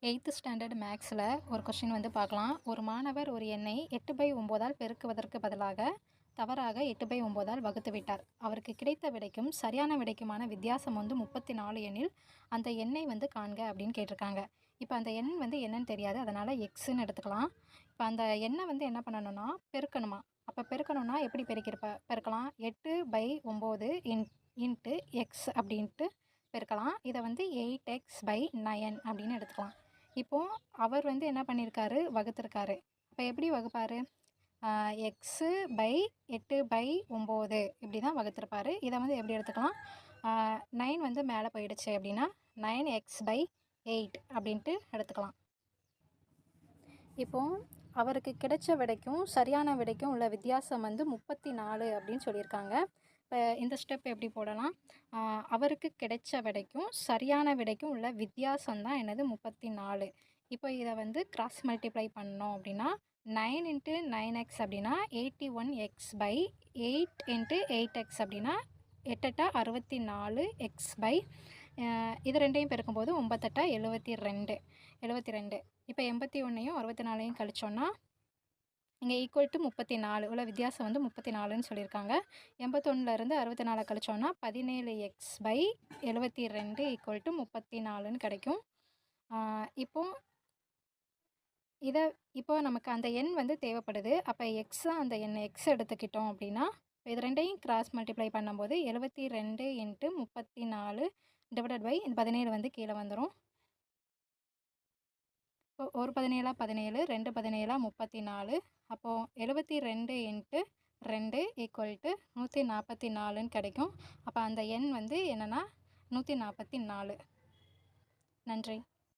8th standard மேக்ஸில் ஒரு question வந்து பார்க்கலாம். ஒரு மாணவர் ஒரு எண்ணை 8/9 பெருக்குவதற்கு பதிலாக தவறாக 8/9 வகுத்து விட்டார். அவருக்கு கிடைத்த விடைக்கும் சரியான விடைக்குமான வித்தியாசம் வந்து 34 எனில் அந்த எண்ணை வந்து காண்க அப்படின்னு கேட்டிருக்காங்க. இப்போ அந்த எண் வந்து என்னன்னு தெரியாது, அதனால் எக்ஸுன்னு எடுத்துக்கலாம். இப்போ அந்த எண்ணை வந்து என்ன பண்ணணும்னா பெருக்கணுமா. அப்போ பெருக்கணும்னா எப்படி பெருக்கலாம்? 8/9 இன்ட்டு எக்ஸ் அப்படின்ட்டு பெருக்கலாம். இதை வந்து 8x/9 அப்படின்னு எடுத்துக்கலாம். இப்போது அவர் வந்து என்ன பண்ணியிருக்காரு, வகுத்திருக்காரு. அப்போ எப்படி வகுப்பார்? எக்ஸு பை 8/9 இப்படி தான் வகுத்திருப்பார். இதை வந்து எப்படி எடுத்துக்கலாம்? 9 வந்து மேலே போயிடுச்சு அப்படின்னா 9x/8 அப்படின்ட்டு எடுத்துக்கலாம். இப்போது அவருக்கு கிடைச்ச விடைக்கும் சரியான விடைக்கும் உள்ள வித்தியாசம் வந்து 34 அப்படின்னு சொல்லியிருக்காங்க. இப்போ இந்த ஸ்டெப் எப்படி போடலாம்? அவருக்கு கிடைச்ச விடைக்கும் சரியான விடைக்கும் உள்ள வித்தியாசம் தான் என்னது 34. இப்போ இதை வந்து கிராஸ் மல்டிப்ளை பண்ணோம் அப்படின்னா 9 × 9x அப்படின்னா 81x/8 × 8x அப்படின்னா 8 64 x/, இது ரெண்டையும் பெருக்கும்போது 9 72. இப்போ 81ஐயும் 64ஐயும் கழிச்சோன்னா இங்கே ஈக்குவல் டு 34 உள்ள வித்தியாசம் வந்து 34ன்னு சொல்லியிருக்காங்க. 81லேருந்து 64 கழிச்சோன்னா 17x/72 ஈக்குவல் டு 34ன்னு கிடைக்கும். இப்போ நமக்கு அந்த எண் வந்து தேவைப்படுது. அப்போ எக்ஸு அந்த எண் எக்ஸ் எடுத்துக்கிட்டோம் அப்படின்னா இது ரெண்டையும் கிராஸ் மல்டிப்ளை பண்ணும்போது 72 × 34 / 17 வந்து கீழே வந்துடும். இப்போ ஒரு 17 17, 2 17 34. அப்போது 72 × 2 ஈக்குவல் டு 144ன்னு கிடைக்கும். அப்போ அந்த எண் வந்து என்னென்னா 144. நன்றி.